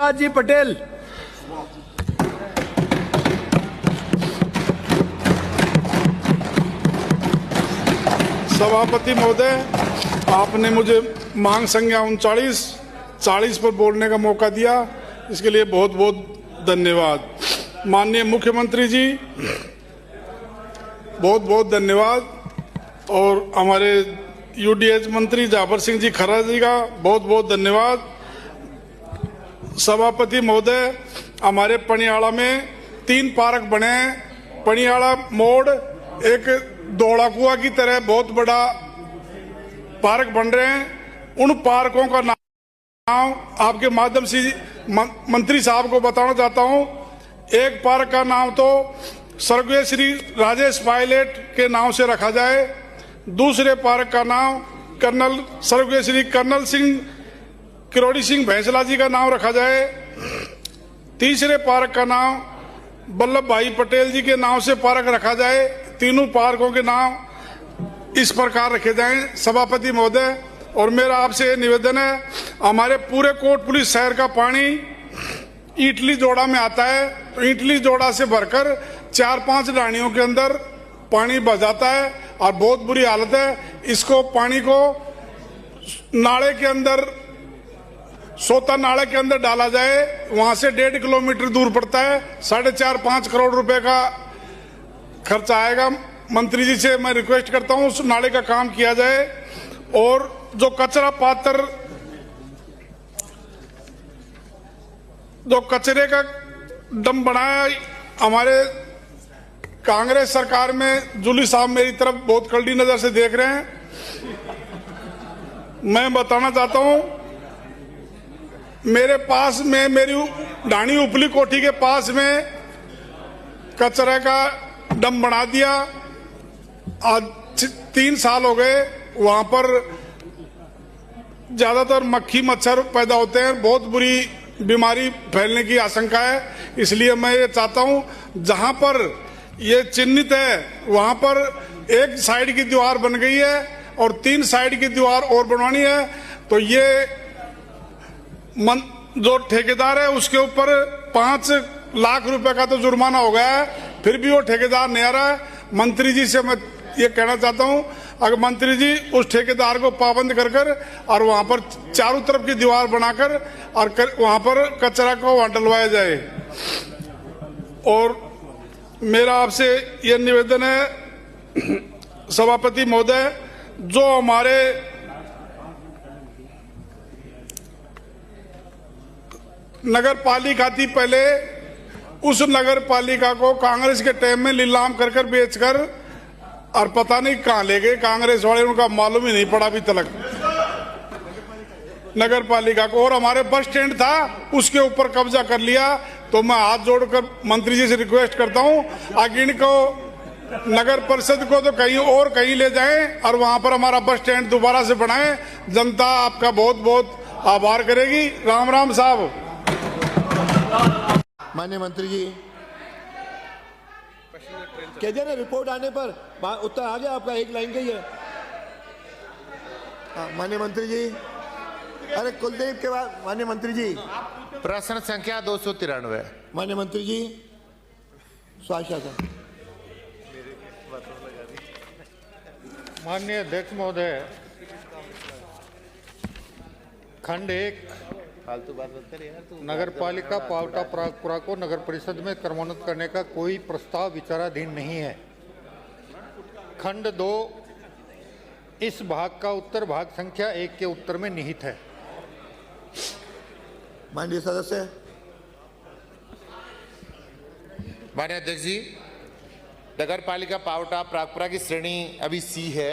धन्यवाद जी। पटेल। सभापति महोदय, आपने मुझे मांग संख्या 39-40 पर बोलने का मौका दिया, इसके लिए बहुत बहुत धन्यवाद। माननीय मुख्यमंत्री जी, बहुत बहुत धन्यवाद। और हमारे यूडीएच मंत्री जाफर सिंह जी खर्रा जी का बहुत बहुत धन्यवाद। सभापति महोदय, हमारे पनियाड़ा में 3 पार्क बने हैं। पनियाड़ा मोड़ एक दौड़ा कुआ की तरह बहुत बड़ा पार्क बन रहे हैं। उन पार्कों का नाम आपके माध्यम से मंत्री साहब को बताना चाहता हूं। एक पार्क का नाम तो स्वर्गीय श्री राजेश पायलट के नाम से रखा जाए, दूसरे पार्क का नाम स्वर्गीय श्री कर्नल सिंह किरोड़ी सिंह भैंसला जी का नाम रखा जाए, तीसरे पार्क का नाम वल्लभ भाई पटेल जी के नाम से पार्क रखा जाए। तीनों पार्कों के नाम इस प्रकार रखे जाएं सभापति महोदय। और मेरा आपसे निवेदन है, हमारे पूरे कोट पुलिस शहर का पानी ईटली जोड़ा में आता है, तो ईटली जोड़ा से भरकर 4-5 डाणियों के अंदर पानी बह जाता है और बहुत बुरी हालत है। इसको पानी को नाले के अंदर, सोता नाले के अंदर डाला जाए। वहां से 1.5 किलोमीटर दूर पड़ता है। 4.5-5 करोड़ रुपए का खर्चा आएगा। मंत्री जी से मैं रिक्वेस्ट करता हूं उस नाले का काम किया जाए। और जो कचरा पात्र, जो कचरे का डंप बनाया हमारे कांग्रेस सरकार में, जूली साहब मेरी तरफ बहुत कड़ी नजर से देख रहे हैं। मैं बताना चाहता हूं, मेरे पास में, मेरी ढाणी उपली कोठी के पास में कचरे का डंप बना दिया। आज 3 साल हो गए। वहां पर ज्यादातर मक्खी मच्छर पैदा होते हैं, बहुत बुरी बीमारी फैलने की आशंका है। इसलिए मैं ये चाहता हूं, जहां पर ये चिन्हित है वहां पर एक साइड की दीवार बन गई है और 3 साइड की दीवार और बनवानी है। तो ये जो ठेकेदार है उसके ऊपर 5 लाख रुपए का तो जुर्माना हो गया है, फिर भी वो ठेकेदार नहीं आ रहा है। मंत्री जी से मैं ये कहना चाहता हूं, अगर मंत्री जी उस ठेकेदार को पाबंद कर और वहां पर चारों तरफ की दीवार बनाकर और वहां पर कचरा को वहां डलवाया जाए। और मेरा आपसे ये निवेदन है सभापति महोदय, जो हमारे नगर पालिका थी पहले, उस नगर पालिका को कांग्रेस के टाइम में नीलाम कर बेचकर और पता नहीं कहां ले गए कांग्रेस वाले, उनका मालूम ही नहीं पड़ा अभी तक नगर पालिका को। और हमारे बस स्टैंड था उसके ऊपर कब्जा कर लिया। तो मैं हाथ जोड़कर मंत्री जी से रिक्वेस्ट करता हूं, आगे इनको नगर परिषद को तो कहीं और कहीं ले जाएं और वहां पर हमारा बस स्टैंड दोबारा से बनाएं। जनता आपका बहुत बहुत आभार करेगी। राम राम साहब। माननीय मंत्री जी, कहते ना रिपोर्ट आने पर उत्तर आ गया आपका, एक लाइन का ही है। माननीय मंत्री जी, अरे कुलदीप के बाद माननीय मंत्री जी, प्रश्न संख्या 293। माननीय मंत्री जी, स्वाशासन। माननीय अध्यक्ष महोदय, खंड 1 फालतू बात मत कर यार तू। नगर पालिका पावटा प्रागपुरा को नगर परिषद में क्रमोन्नत करने का कोई प्रस्ताव विचाराधीन नहीं है। खंड 2 इस भाग का उत्तर भाग संख्या 1 के उत्तर में निहित है। माननीय सदस्य। माननीय अध्यक्ष जी, नगर पालिका पावटा प्रागपुरा की श्रेणी अभी सी है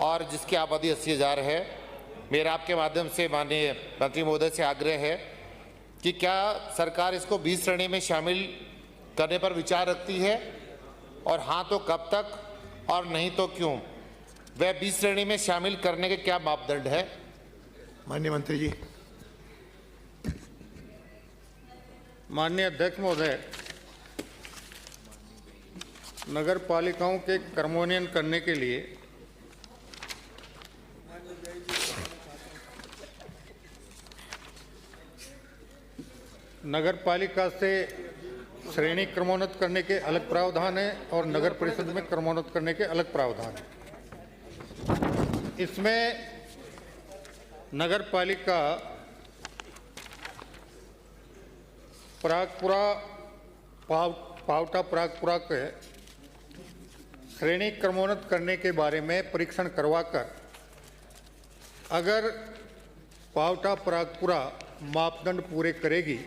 और जिसकी आबादी 80,000 है। मेरा आपके माध्यम से माननीय मंत्री महोदय से आग्रह है कि क्या सरकार इसको 20 श्रेणी में शामिल करने पर विचार रखती है, और हाँ तो कब तक और नहीं तो क्यों? वह 20 श्रेणी में शामिल करने के क्या मापदंड है? माननीय मंत्री जी। माननीय अध्यक्ष महोदय, नगर पालिकाओं के क्रमोन्नयन करने के लिए नगर पालिका से श्रेणी क्रमोन्नत करने के अलग प्रावधान है और नगर परिषद में क्रमोन्नत करने के अलग प्रावधान है। इसमें नगर पालिका प्रागपुरा पावटा प्रागपुरा के श्रेणी क्रमोन्नत करने के बारे में परीक्षण करवाकर अगर पावटा प्रागपुरा मापदंड पूरे करेगी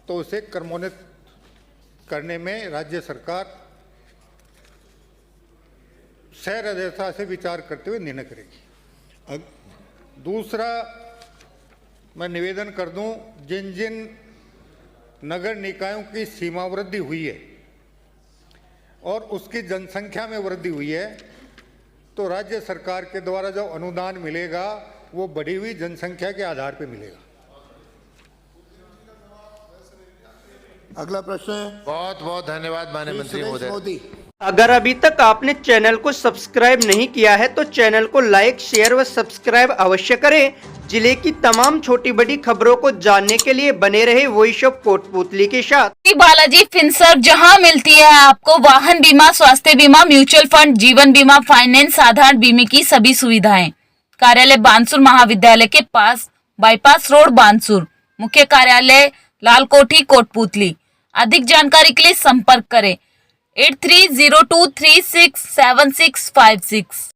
तो उसे क्रमोन्नत करने में राज्य सरकार सहृदयता से विचार करते हुए निर्णय करेगी। दूसरा, मैं निवेदन कर दूं, जिन जिन नगर निकायों की सीमा वृद्धि हुई है और उसकी जनसंख्या में वृद्धि हुई है तो राज्य सरकार के द्वारा जो अनुदान मिलेगा वो बढ़ी हुई जनसंख्या के आधार पर मिलेगा। अगला प्रश्न है बहुत बहुत धन्यवाद माननीय मंत्री सुरेश महोदय। मोदी। अगर अभी तक आपने चैनल को सब्सक्राइब नहीं किया है तो चैनल को लाइक, शेयर व सब्सक्राइब अवश्य करें। जिले की तमाम छोटी बड़ी खबरों को जानने के लिए बने रहे वॉइस ऑफ कोटपुतली के साथ। बालाजी फिनसर्व, जहां मिलती है आपको वाहन बीमा, स्वास्थ्य बीमा, म्यूचुअल फंड, जीवन बीमा, फाइनेंस, साधारण बीमे की सभी सुविधाएं। कार्यालय बानसूर महाविद्यालय के पास, बाईपास रोड बानसूर। मुख्य कार्यालय लालकोठी कोटपुतली। अधिक जानकारी के लिए संपर्क करें 8302367656।